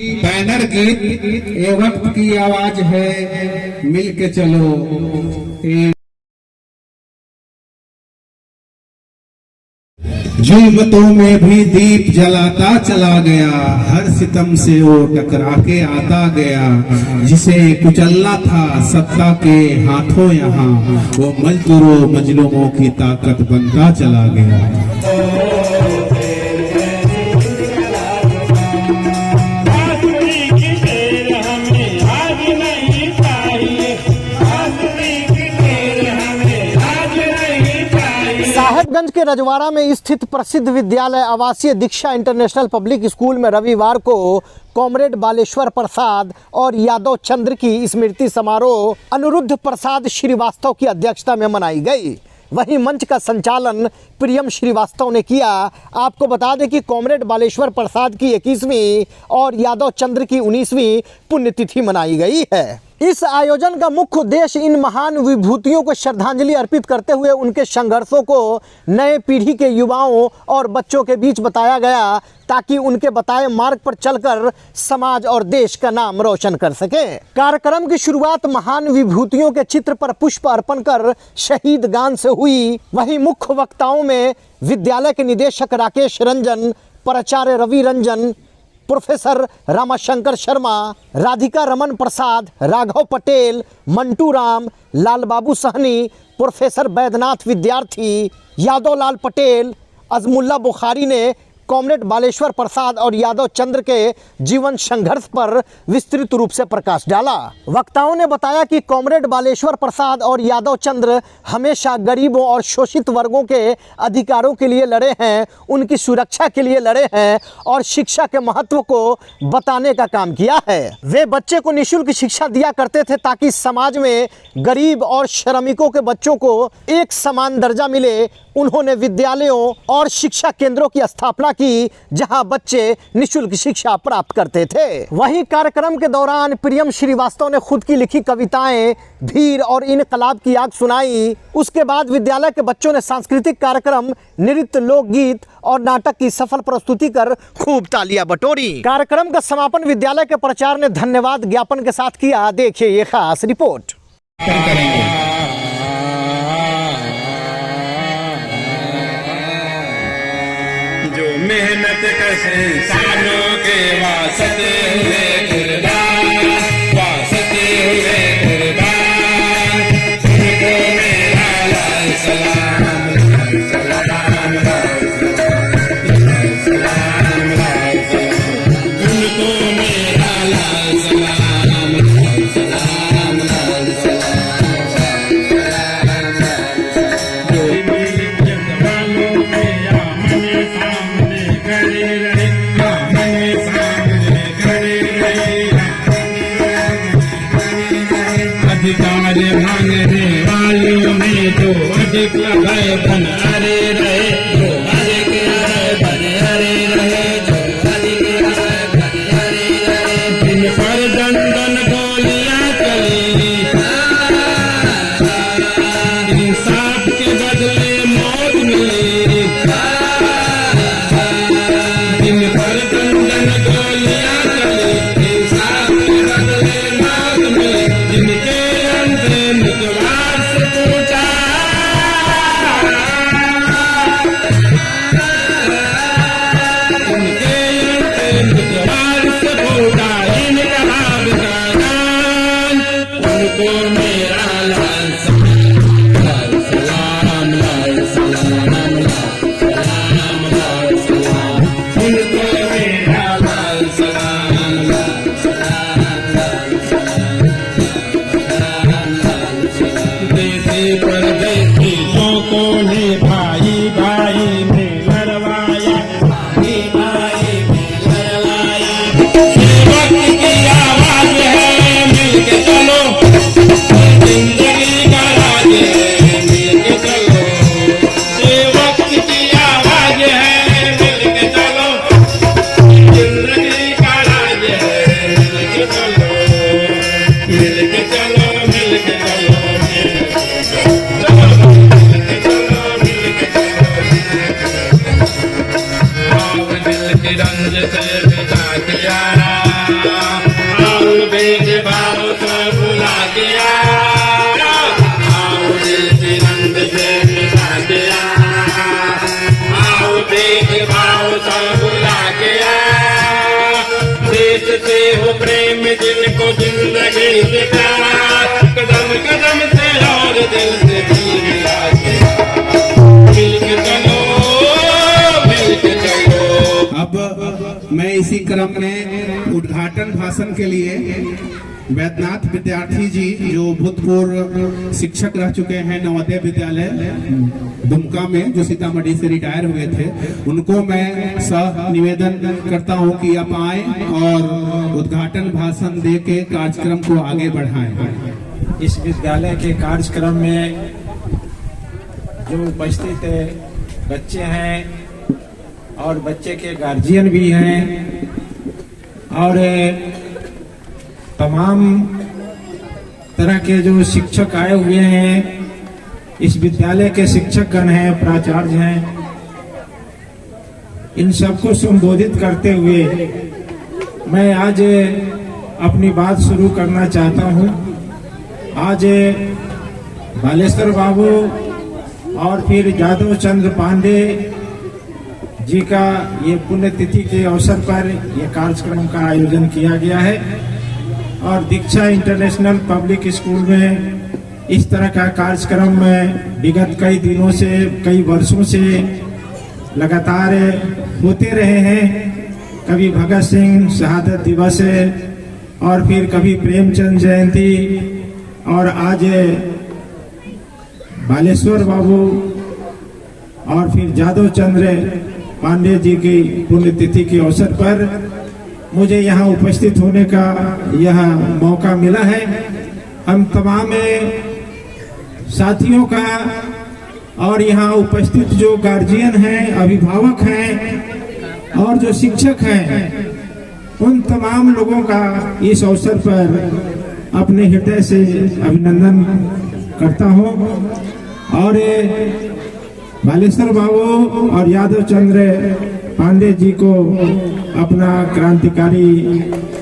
Banner गीत ए वक्त की आवाज है, मिल के चलो। जुल्मतों में भी दीप जलाता चला गया, हर सितम से वो टकरा के आता गया। जिसे कुचलना था सत्ता के हाथों यहाँ, वो मजदूरों मजलूमों की ताकत बनता चला गया। साहेबगंज के रजवाड़ा में स्थित प्रसिद्ध विद्यालय आवासीय दीक्षा इंटरनेशनल पब्लिक स्कूल में रविवार को कॉमरेड बालेश्वर प्रसाद और यादव चंद्र की स्मृति समारोह अनिरुद्ध प्रसाद श्रीवास्तव की अध्यक्षता में मनाई गई। वहीं मंच का संचालन प्रियम श्रीवास्तव ने किया। आपको बता दें कि कॉमरेड बालेश्वर प्रसाद की 21वीं और यादव चंद्र की 19वीं पुण्यतिथि मनाई गई है। इस आयोजन का मुख्य उद्देश्य इन महान विभूतियों को श्रद्धांजलि अर्पित करते हुए उनके संघर्षों को नए पीढ़ी के युवाओं और बच्चों के बीच बताया गया, ताकि उनके बताए मार्ग पर चलकर समाज और देश का नाम रोशन कर सके। कार्यक्रम की शुरुआत महान विभूतियों के चित्र पर पुष्प अर्पण कर शहीद गान से हुई। वहीं मुख्य वक्ताओं में विद्यालय के निदेशक राकेश रंजन, प्राचार्य रवि रंजन, प्रोफेसर रामाशंकर शर्मा, राधिका रमन प्रसाद, राघव पटेल, मंटू राम, लाल बाबू सहनी, प्रोफेसर बैद्यनाथ विद्यार्थी, यादव लाल पटेल, अजमुल्ला बुखारी ने कॉमरेड बालेश्वर प्रसाद और यादव चंद्र के जीवन संघर्ष पर विस्तृत रूप से प्रकाश डाला। वक्ताओं ने बताया कि कॉमरेड बालेश्वर प्रसाद और यादव चंद्र हमेशा गरीबों और शोषित वर्गों के अधिकारों के लिए लड़े हैं, उनकी सुरक्षा के लिए लड़े हैं और शिक्षा के महत्व को बताने का काम किया है। वे बच्चे को निःशुल्क शिक्षा दिया करते थे ताकि समाज में गरीब और श्रमिकों के बच्चों को एक समान दर्जा मिले। उन्होंने विद्यालयों और शिक्षा केंद्रों की स्थापना की जहां बच्चे निःशुल्क शिक्षा प्राप्त करते थे। वहीं कार्यक्रम के दौरान प्रियम श्रीवास्तव ने खुद की लिखी कविताएं भीर और इनकलाब की आग सुनाई। उसके बाद विद्यालय के बच्चों ने सांस्कृतिक कार्यक्रम, नृत्य, लोकगीत और नाटक की सफल प्रस्तुति कर खूब तालियां बटोरी। कार्यक्रम का समापन विद्यालय के प्राचार्य ने धन्यवाद ज्ञापन के साथ किया। देखिए ये खास रिपोर्ट। जो मेहनत कसे इंसानों के वास्ते हुए कुर्बान, वास्ते हुए कुर्बान, उनको मेरा लाल सलाम, सलाम, सलाम, उनको मेरा लाल सलाम, सलाम, खड़े रहे, सामने खड़े से प्यार, कदम कदम से और दिल से भी मिला के मिलके चलो, मिलके चलो। अब मैं इसी क्रम में उद्घाटन भाषण के लिए वैद्यनाथ विद्यार्थी जी, जो भूतपूर्व शिक्षक रह चुके हैं नवोदय विद्यालय दुमका में, जो सीतामढ़ी से रिटायर हुए थे, उनको मैं सह निवेदन करता हूं कि आप आए और उद्घाटन भाषण दे के कार्यक्रम को आगे बढ़ाएं। इस विद्यालय के कार्यक्रम में जो उपस्थित बच्चे हैं और बच्चे के गार्जियन भी हैं और तमाम तरह के जो शिक्षक आए हुए हैं, इस विद्यालय के शिक्षकगण हैं, प्राचार्य हैं, इन सबको संबोधित करते हुए मैं आज अपनी बात शुरू करना चाहता हूं। आज बालेश्वर बाबू और फिर यादव चंद्र पांडे जी का ये पुण्यतिथि के अवसर पर यह कार्यक्रम का आयोजन किया गया है और दीक्षा इंटरनेशनल पब्लिक स्कूल में इस तरह का कार्यक्रम विगत कई दिनों से, कई वर्षों से लगातार होते रहे हैं। कभी भगत सिंह शहादत दिवस और फिर कभी प्रेमचंद जयंती और आज बालेश्वर बाबू और फिर यादव चंद्र पांडे जी की पुण्यतिथि के अवसर पर मुझे यहाँ उपस्थित होने का यह मौका मिला है। हम तमाम साथियों का और यहाँ उपस्थित जो गार्जियन हैं, अभिभावक हैं और जो शिक्षक हैं, उन तमाम लोगों का इस अवसर पर अपने हृदय से अभिनंदन करता हूँ और बालेश्वर बाबू और यादव चंद्र पांडे जी को अपना क्रांतिकारी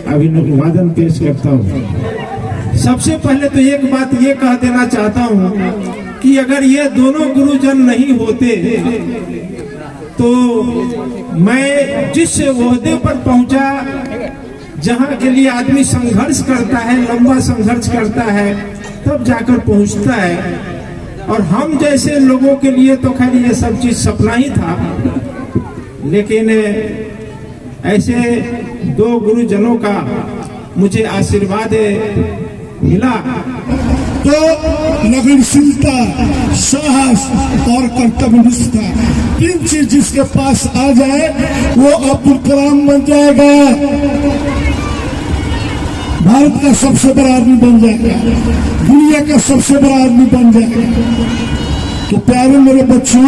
अभिवादन पेश करता हूँ। सबसे पहले तो एक बात ये कह देना चाहता हूँ कि अगर ये दोनों गुरुजन नहीं होते तो मैं जिस ओहदे पर पहुंचा, जहाँ के लिए आदमी संघर्ष करता है, लंबा संघर्ष करता है, तब जाकर पहुंचता है। और हम जैसे लोगों के लिए तो खैर ये सब चीज सपना ही था, लेकिन ऐसे दो गुरुजनों का मुझे आशीर्वाद मिला तो लगनशीलता, साहस और कर्तव्यनिष्ठा, तीन चीज जिसके पास आ जाए वो अब्दुल कलाम बन जाएगा, भारत का सबसे बड़ा आदमी बन जाएगा, दुनिया का सबसे बड़ा आदमी बन जाएगा। तो प्यारे मेरे बच्चों,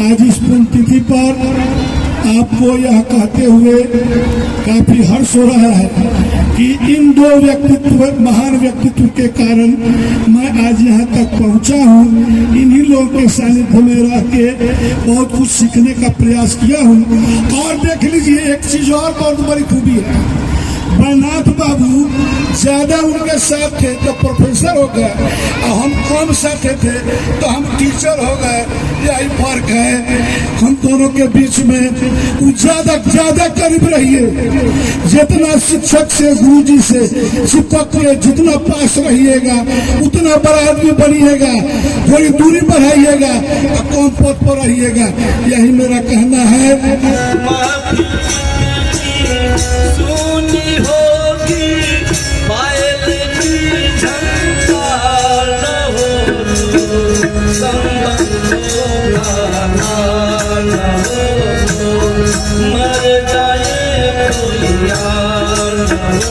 आज इस पुण्यतिथि पर आपको यह कहते हुए काफी हर्ष हो रहा है कि इन दो व्यक्तित्व, महान व्यक्तित्व के कारण मैं आज यहाँ तक पहुँचा हूँ। इन्हीं लोगों के सानिध्य में रह के बहुत कुछ सीखने का प्रयास किया हूँ। और देख लीजिए, एक चीज और बहुत बड़ी खूबी है, बैनाथ बाबू ज्यादा उनके साथ थे तो प्रोफेसर हो गए, और हम कम साथ थे तो हम टीचर हो गए। यही फर्क है हम दोनों के बीच में। ज्यादा करीब रहिए, जितना शिक्षक से, गुरुजी से चिपक के जितना पास रहिएगा उतना बड़ा आदमी बनिएगा। थोड़ी दूरी बढ़ाइएगा और कम पद पर रहिएगा, यही मेरा कहना है। सुनी होगी पायल की झंकार न हो, मर जाए कोई यार न हो,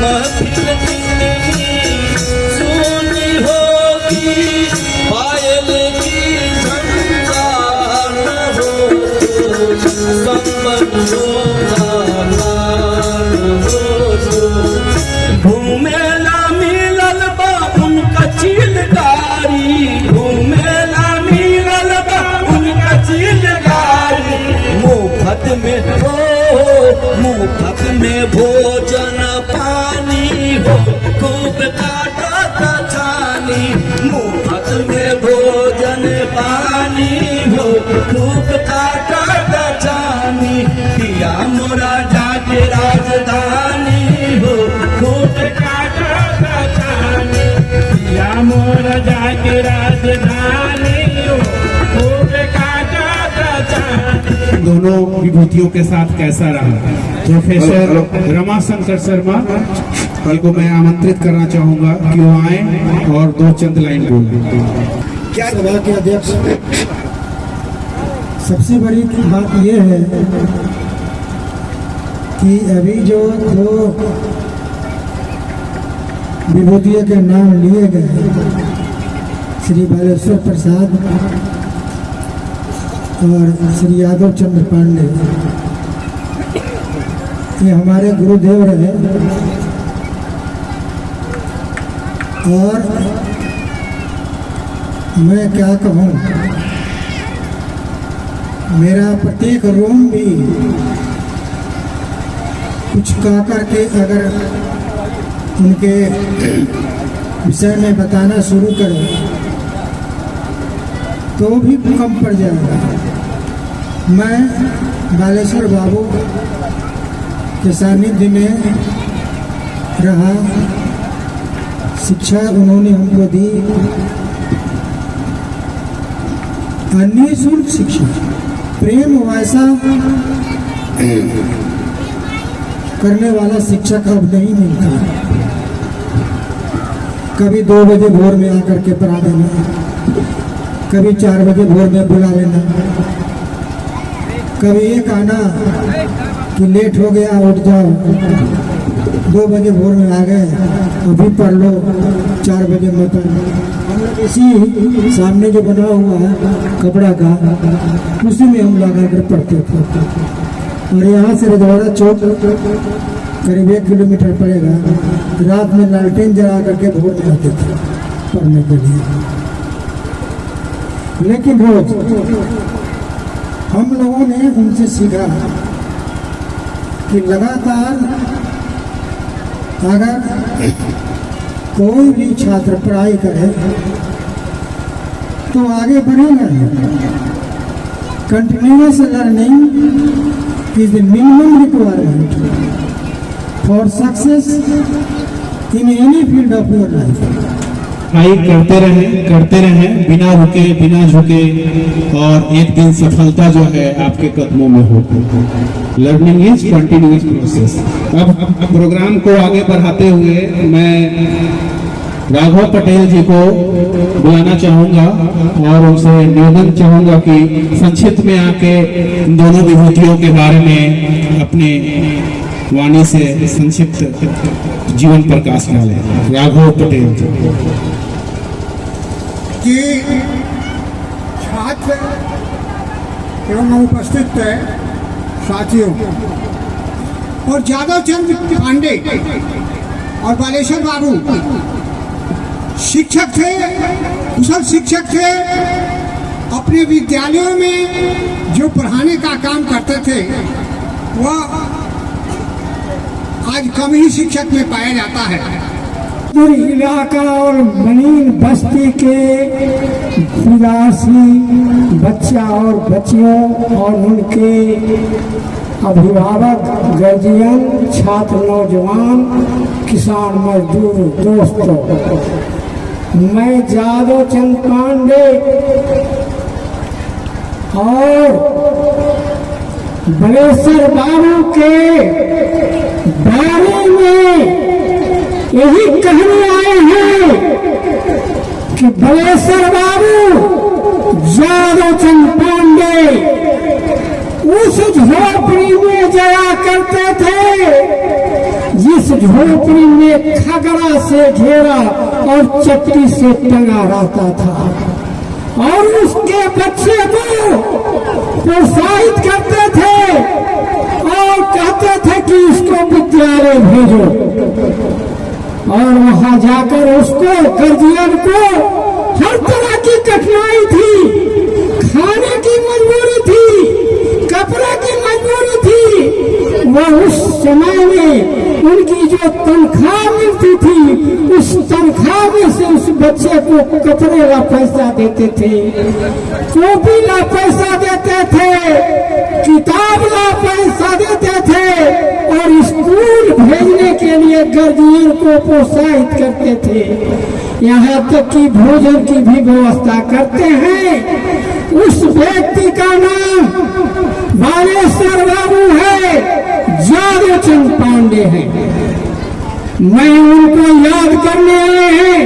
महफिल की सुनी होगी पायल की झंकार न हो, घूमेला मिलल बा उनका चिलकारी, घूमेला मिलल बा उनका चिलकारी, मुफ्त में भोजन पानी हो, खूब काटा छानी, मुफ्त में भोजन पानी हो, खूब काटा छानी, पिया मोरा जाके राजधानी हो, दोनों विभूतियों के साथ कैसा रहा। प्रोफेसर रमाशंकर शर्मा जी को मैं आमंत्रित करना चाहूंगा कि वो आए और 2 चंद लाइन बोलें। क्या सभा के अध्यक्ष, सबसे बड़ी बात यह है कि अभी जो 2 विभूतियों के नाम लिए गए, श्री बालेश्वर प्रसाद और श्री यादव चंद्र पांडे, ये हमारे गुरुदेव रहे और मैं क्या कहूँ, मेरा प्रत्येक रोम भी कुछ कह करके अगर उनके विषय में बताना शुरू करें तो भी कम पड़ जाएगा। मैं बालेश्वर बाबू के सानिध्य में रहा, शिक्षा उन्होंने हमको दी, निःशुल्क शिक्षा। प्रेम वैसा करने वाला शिक्षक अब नहीं मिलता। कभी 2 बजे भोर में आकर के पढ़ा देना, कभी 4 बजे भोर में बुला लेना, कभी ये कहना कि लेट हो गया उठ जाओ, 2 बजे भोर में आ गए अभी पढ़ लो, 4 बजे मत पढ़ो। इसी सामने जो बना हुआ है कपड़ा का, उसी में हम लगा कर पढ़ते थे। और यहाँ से रजवाड़ा चौक करीब 1 किलोमीटर पड़ेगा। रात में लालटेन जला करके भोर में आते थे पढ़ने के लिए। लेकिन रोज हम लोगों ने उनसे सीखा कि लगातार अगर कोई भी छात्र पढ़ाई करे तो आगे बढ़ेगा। Continuous learning is the minimum requirement for success in any field of your life. पढ़ाई करते रहें बिना रुके बिना झुके, और एक दिन सफलता जो है आपके कदमों में हो। Learning is continuous process. अब प्रोग्राम को आगे बढ़ाते हुए मैं राघव पटेल जी को बुलाना चाहूंगा और उनसे निवेदन चाहूंगा कि संक्षिप्त में आके इन दोनों विभूतियों के बारे में अपने वाणी से संक्षिप्त जीवन प्रकाश डालें। राघव पटेल जी। कि छात्र एवं उपस्थित साथियों और यादव चंद्र पांडे और बालेश्वर बाबू शिक्षक थे, कुशल शिक्षक थे। अपने विद्यालयों में जो पढ़ाने का काम करते थे वह आज कम ही शिक्षक में पाया जाता है। इलाका और मनीन बस्ती के विलासी बच्चा और बच्चियों और उनके अभिभावक, गार्जियन, छात्र, नौजवान, किसान, मजदूर दोस्तों, मैं यादव चंद पांडे और बालेश्वर बाबू के बारे में यही कहने आए हैं कि बालेश्वर बाबू, यादव चंद पांडे उस झोपड़ी में जाया करते थे जिस झोपड़ी में खगड़ा से घेरा और चट्टी से टंगा रहता था, और उसके बच्चे को प्रोत्साहित करते थे और कहते थे कि इसको विद्यालय भेजो। और वहां जाकर उसको, गार्जियन को हर तरह की कठिनाई थी, खाने की मजबूरी थी, कपड़े की मजबूरी थी। वह उस समय में उनकी जो तनख्वाह मिलती थी उस तनख्वाह में से उस बच्चे को कपड़े का पैसा देते थे, कॉपी का पैसा देते थे, किताब का पैसा देते थे और स्कूल भेजने के लिए गार्जियन को प्रोत्साहित करते थे। यहाँ तक कि भोजन की भी व्यवस्था करते हैं। उस व्यक्ति जिनका नाम बालेश्वर बाबू है, यादव चंद पांडे हैं। मैं उनको याद करने आए हैं,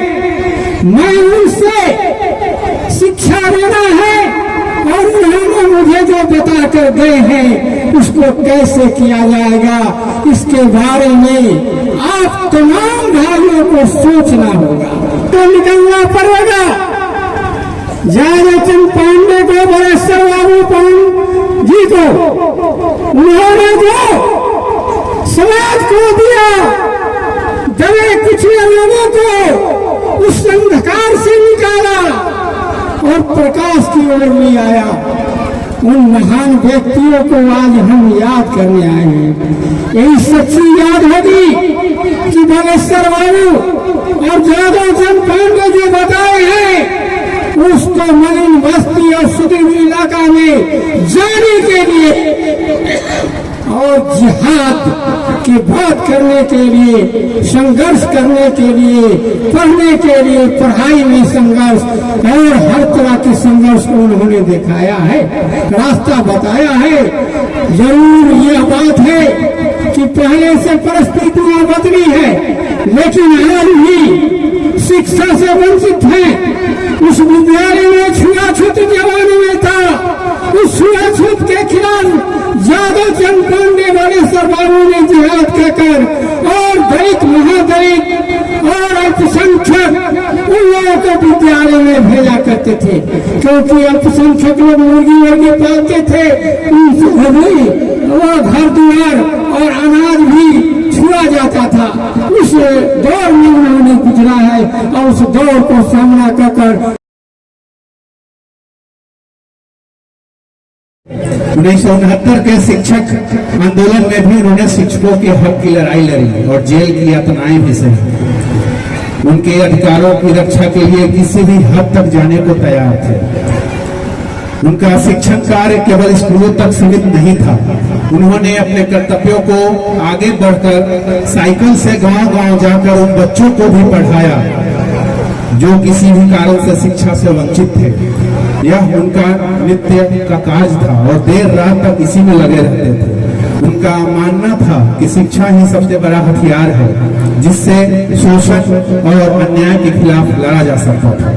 मैं उनसे शिक्षा लेना है और उन्होंने मुझे जो बता कर गए हैं उसको कैसे किया जाएगा, इसके बारे में आप तमाम भाइयों को सोचना होगा। तो निकलना पड़ेगा। यादव चंद पांडे को, बालेश्वर बाबू जी को उन्होंने जो समाज को दिया, दबे कुचले लोगों को उस अंधकार से निकाला और प्रकाश की ओर ले आया, उन महान व्यक्तियों को आज हम याद करने आए हैं। यही सच्ची याद होगी कि बालेश्वर बाबू और यादव चंद पांडे जो बताए हैं उसको मलिन बस्ती और सुदूर इलाका में जाने के लिए और जिहाद की बात करने के लिए, संघर्ष करने के लिए, पढ़ने के लिए, पढ़ाई में संघर्ष और हर तरह के संघर्ष को उन्होंने दिखाया है, रास्ता बताया है। जरूर यह बात है कि पहले से परिस्थितियां बदली है, लेकिन आज भी शिक्षा से वंचित है। उस विद्यालय में छुआछूत जमाने में था, उस छुआछूत के खिलाफ यादव चंद पांडे, बालेश्वर बाबू ने जिहाद कहकर और दलित, महादलित और अल्पसंख्यक उन लोगों को विद्यालय में भेजा करते थे, क्योंकि अल्पसंख्यक लोग मुर्गी वर्गी पालते थे, उनसे वो घर द्वार और अनाज भी छुआ जाता था। उस दौर में उन्होंने गुजरा है और उस दौर को सामना कर 1969 के शिक्षक आंदोलन में भी उन्होंने शिक्षकों के हक की लड़ाई लड़ी और जेल की यातनाएं भी सही। उनके अधिकारों की रक्षा के लिए किसी भी हद तक जाने को तैयार थे। उनका शिक्षण कार्य केवल स्कूलों तक सीमित नहीं था। उन्होंने अपने कर्तव्यों को आगे बढ़कर साइकिल से गांव-गांव जाकर उन बच्चों को भी पढ़ाया जो किसी भी कारण से शिक्षा से वंचित थे। यह उनका नित्य का कार्य था और देर रात तक इसी में लगे रहते थे। उनका मानना था कि शिक्षा ही सबसे बड़ा हथियार है जिससे शोषण और अन्याय के खिलाफ लड़ा जा सकता था।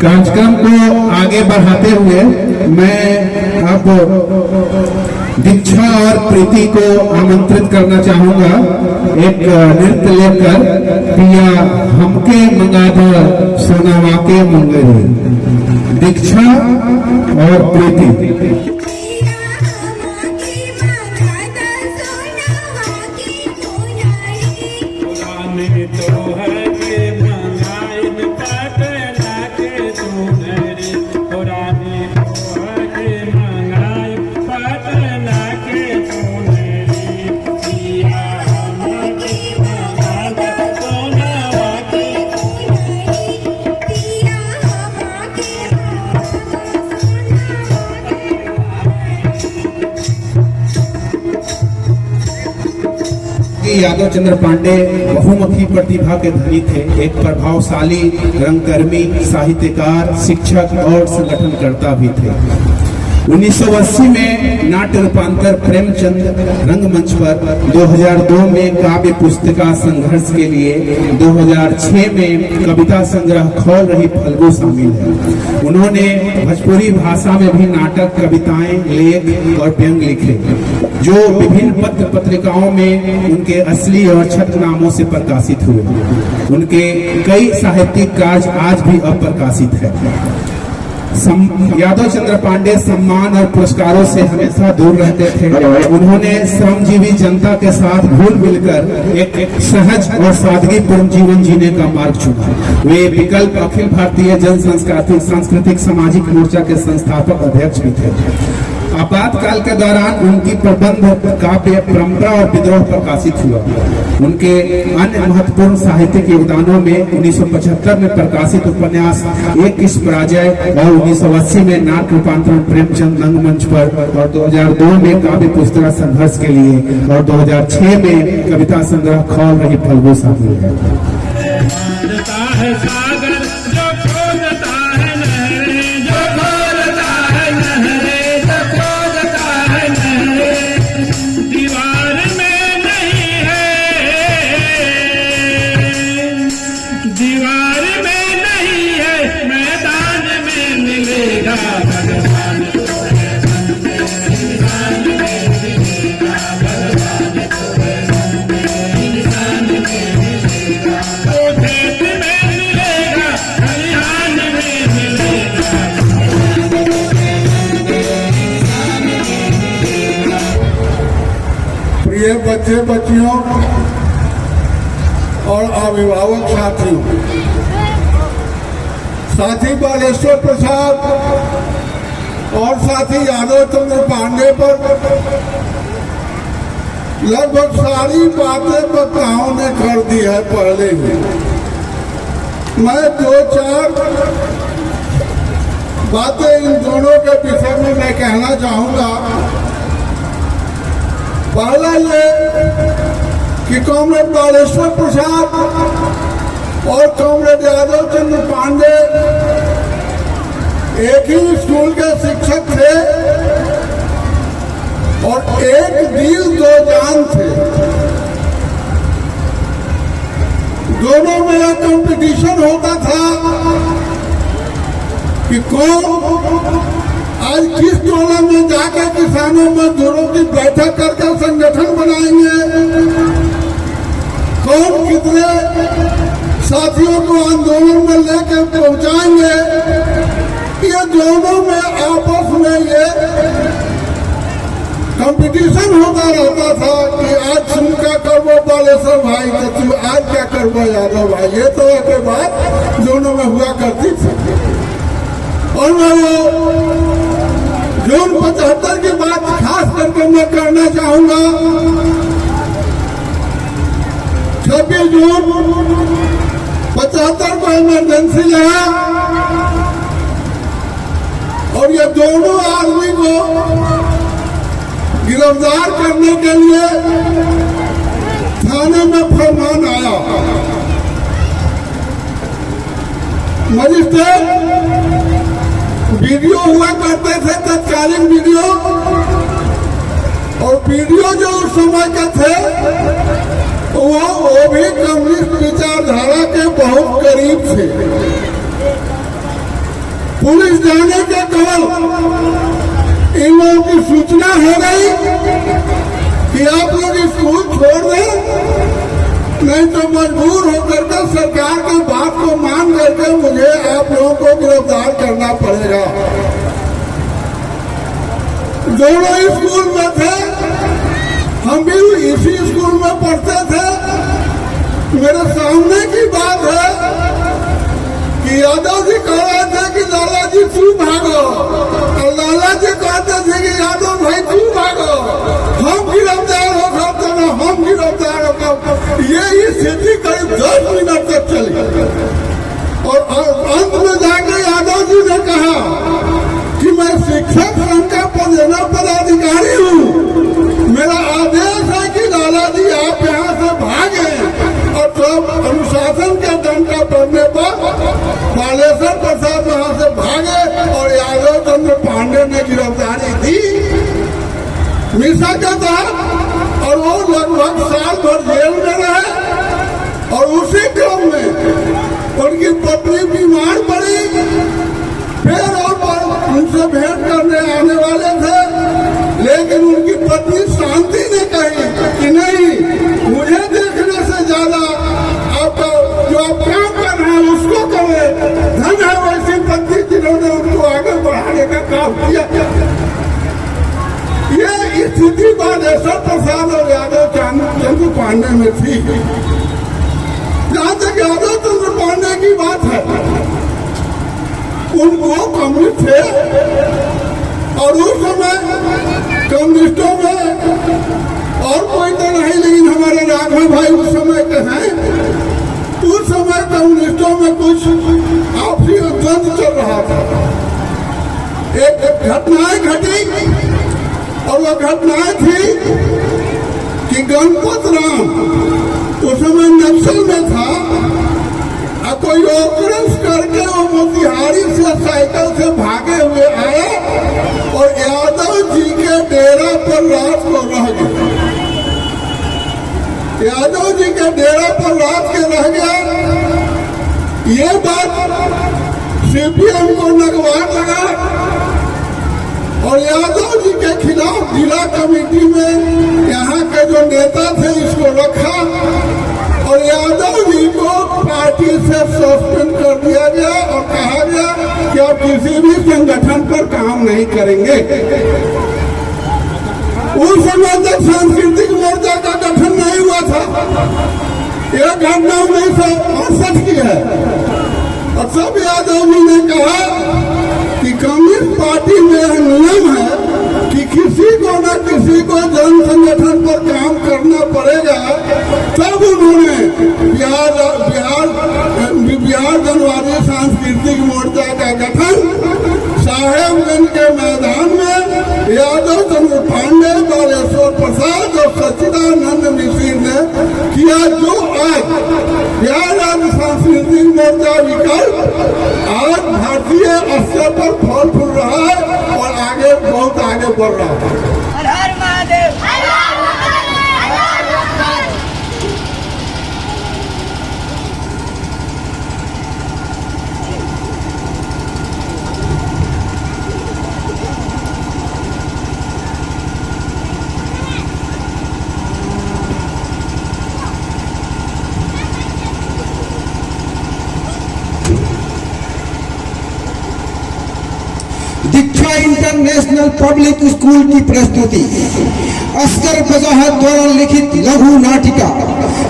कार्यक्रम को आगे बढ़ाते हुए मैं अब दीक्षा और प्रीति को आमंत्रित करना चाहूंगा। एक नृत्य लेकर पिया हमके मंगाधर सोनावा के मुंगेरी, दीक्षा और प्रीति। यादव चंद्र पांडे बहुमुखी प्रतिभा के धनी थे। एक प्रभावशाली रंगकर्मी, साहित्यकार, शिक्षक और संगठनकर्ता भी थे। 1980 में नाट्य रूपांतर प्रेमचंद रंगमंच पर, 2002 में काव्य पुस्तिका संघर्ष के लिए, 2006 में कविता संग्रह खोल रही फल्गु शामिल है। उन्होंने भोजपुरी भाषा में भी नाटक, कविताएं, लेख और व्यंग लिखे जो विभिन्न पत्र पत्रिकाओं में उनके असली और छद्मनामों से प्रकाशित हुए। उनके कई साहित्यिक कार्य आज भी अप्रकाशित है। यादव चंद्र पांडे सम्मान और पुरस्कारों से हमेशा दूर रहते थे। उन्होंने श्रमजीवी जनता के साथ घुल मिलकर एक सहज और सादगीपूर्ण जीवन जीने का मार्ग चुना। वे विकल्प अखिल भारतीय जन सांस्कृतिक सामाजिक मोर्चा के संस्थापक अध्यक्ष भी थे। आपातकाल के दौरान उनकी प्रबंध काव्य परंपरा और विद्रोह प्रकाशित हुआ। उनके अन्य महत्वपूर्ण साहित्यिक योगदानों में 1975 में प्रकाशित उपन्यास एक किस पराजय और 1980 में नाट्य रूपांतरण प्रेमचंद रंगमंच पर और 2002 में काव्य पुस्तिका संघर्ष के लिए और 2006 में कविता संग्रह खोल रही फल्गु शामिल है। सागर जो खोलता है लहरें, जो खोलता है लहरें, प्रिय बच्चे बच्चियों और अभिभावक साथियों, साथी बालेश्वर प्रसाद और साथी यादव चंद्र पांडे पर लगभग सारी बातें वक्ताओं ने कर दी है पहले ही। मैं 2-4 बातें इन दोनों के विषय में मैं कहना चाहूंगा। पहला ये कि कॉमरेड बालेश्वर प्रसाद और कॉमरेड यादव चंद्र पांडे एक ही स्कूल के शिक्षक थे और एक दिल दो जान थे। दोनों में एक कंपटीशन होता था कि कौन आज किस टोला में जाकर किसानों मजदूरों की बैठक करके संगठन बनाएंगे, कौन कितने साथियों को आंदोलन में लेकर पहुंचाएंगे। ये दोनों में आपस में ये कंपटीशन होता रहता था कि आज तुम क्या करवो बालेश्वर भाई, तो तुम आज क्या करवो यादव भाई। ये तो एक बात दोनों में हुआ करती थी। और मैं वो जून 75 की बात खास करके मैं करना चाहूंगा। 26 जून 75 को इमरजेंसी लगा और ये दोनों आदमी को गिरफ्तार करने के लिए थाने में फरमान आया। मजिस्ट्रेट वीडियो हुआ करते थे, तत्कालीन वीडियो, और वीडियो जो उस समय के थे वो भी कम्युनिस्ट विचारधारा के बहुत करीब थे। पुलिस जाने के कल इन लोगों की सूचना हो गई कि आप लोग स्कूल छोड़ दें, नहीं तो मजबूर होकर के सरकार की बात को मान करके मुझे आप लोगों को गिरफ्तार करना पड़ेगा। दोनों स्कूल में थे, हम भी इसी स्कूल में पढ़ते थे। मेरे सामने की बात है कि यादव जी कह रहे थे कि लाला जी तू भागो, और लाला जी कहते थे कि यादव भाई तू भागो, हम गिरफ्तार हो सकते ना, हम गिरफ्तार हो। ये स्थिति करीब 10 मिनट तक चली और अंत में जाकर यादव जी ने कहा कि मैं शिक्षक संघ का पदेना पदाधिकारी हूँ, मेरा आदेश है कि लाला जी आप यहाँ से भागे। और तब अनुशासन के डंडा पड़ने पर बालेश्वर प्रसाद वहां से भागे और यादव चंद्र पांडे ने गिरफ्तारी दी मिसा के तहत, और वो लगभग साल भर जेल में रहे। और उसी क्रम में उनकी पत्नी बीमार पड़ी, फिर और उनसे भेंट करने आने वाले थे, लेकिन उनकी पत्नी शांति ने कही कि नहीं, मुझे देखने से ज्यादा आप जो आप काम कर रहे हैं उसको करें। धन है वैसी पत्नी जिन्होंने उनको आगे बढ़ाने का काम किया। ये स्थिति बालेश्वर प्रसाद और यादव चंद्र पांडे में थी। जहां तक यादव चंद्र पांडे की बात है, उनको कम्युनिस्ट थे और उस समय कम्युनिस्टों में और कोई तो नहीं, लेकिन हमारे राघव भाई उस समय के हैं। उस समय कम्युनिस्टों में कुछ आपसी द्वंद्व चल रहा था। एक घटनाएं घटी और वो घटनाएं थी कि गणपत राम उस समय नक्सल में था, कोई ऑपरेंस करके वो मोतिहारी से साइकिल से भागे हुए आए और यादव जी के डेरा पर रात को रह गए। यादव जी के डेरा पर रात के रह गया। ये बात सीपीएम को नगवार लगा और यादव जी के खिलाफ जिला कमेटी में यहाँ के जो नेता थे इसको रखा और यादव जी को पार्टी से सस्पेंड कर दिया गया और कहा गया कि आप किसी भी संगठन पर काम नहीं करेंगे। उस समय तक सांस्कृतिक मोर्चा का गठन नहीं हुआ था। यह घटना 1968 की है। और सब यादव जी ने कहा कि कम्युनिस्ट पार्टी में यह नियम है कि किसी को न किसी को जन संगठन पर काम करना पड़ेगा। तब उन्होंने बिहार जनवादी सांस्कृतिक मोर्चा का गठन साहेबगंज के मैदान में यादव चंद्र पांडे, बालेश्वर प्रसाद और सच्चिदानंद मिश्र ने किया, जो आज बिहार राज्य सांस्कृतिक मोर्चा विकल्प आज भारतीय स्तर पर फल फूल रहा है और आगे बहुत आगे बढ़ रहा है। हर हर महादेव। दीक्षा इंटरनेशनल पब्लिक स्कूल की प्रस्तुति अस्कर वजाहत द्वारा लिखित लघु नाटिका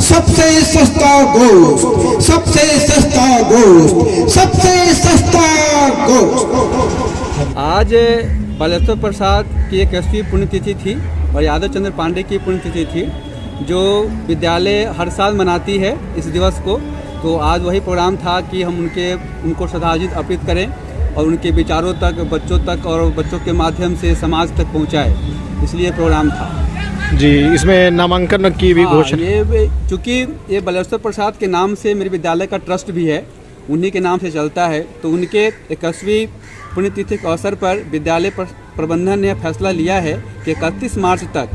सबसे सस्ता गोश्त, सबसे सस्ता गोश्त, सबसे सस्ता गोश्त। आज बालेश्वर प्रसाद की 21वीं पुण्यतिथि थी और यादव चंद्र पांडे की पुण्यतिथि थी, जो विद्यालय हर साल मनाती है इस दिवस को। तो आज वही प्रोग्राम था कि हम उनको श्रद्धांजलि अर्पित करें और उनके विचारों तक, बच्चों तक और बच्चों के माध्यम से समाज तक पहुंचाए, इसलिए प्रोग्राम था जी। इसमें नामांकन की भी घोषणा, ये चूँकि ये बालेश्वर प्रसाद के नाम से मेरे विद्यालय का ट्रस्ट भी है, उन्हीं के नाम से चलता है। तो उनके 21वीं पुण्यतिथि के अवसर पर विद्यालय प्रबंधन ने फैसला लिया है कि 31 मार्च तक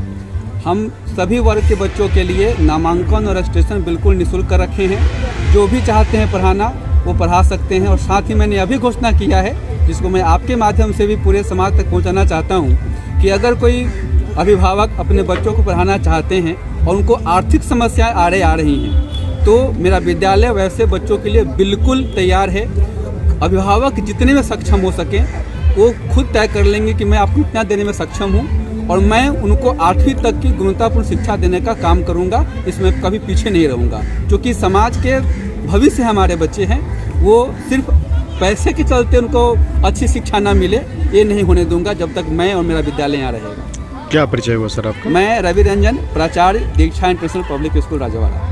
हम सभी वर्ग के बच्चों के लिए नामांकन और रजिस्ट्रेशन बिल्कुल निःशुल्क रखे हैं। जो भी चाहते हैं पढ़ाना वो पढ़ा सकते हैं। और साथ ही मैंने अभी घोषणा किया है, जिसको मैं आपके माध्यम से भी पूरे समाज तक पहुंचाना चाहता हूं, कि अगर कोई अभिभावक अपने बच्चों को पढ़ाना चाहते हैं और उनको आर्थिक समस्याएं आ रही हैं, तो मेरा विद्यालय वैसे बच्चों के लिए बिल्कुल तैयार है। अभिभावक जितने में सक्षम हो सकें वो खुद तय कर लेंगे कि मैं आपको इतना देने में सक्षम हूँ और मैं उनको 8वीं तक की गुणवत्तापूर्ण शिक्षा देने का काम करूँगा। इसमें कभी पीछे नहीं रहूँगा, क्योंकि समाज के भविष्य हमारे बच्चे हैं, वो सिर्फ पैसे के चलते उनको अच्छी शिक्षा ना मिले, ये नहीं होने दूंगा जब तक मैं और मेरा विद्यालय यहाँ रहेगा। क्या परिचय हुआ सर आपका? मैं रवि रंजन, प्राचार्य, दीक्षा इंटरनेशनल पब्लिक स्कूल राजवाड़ा।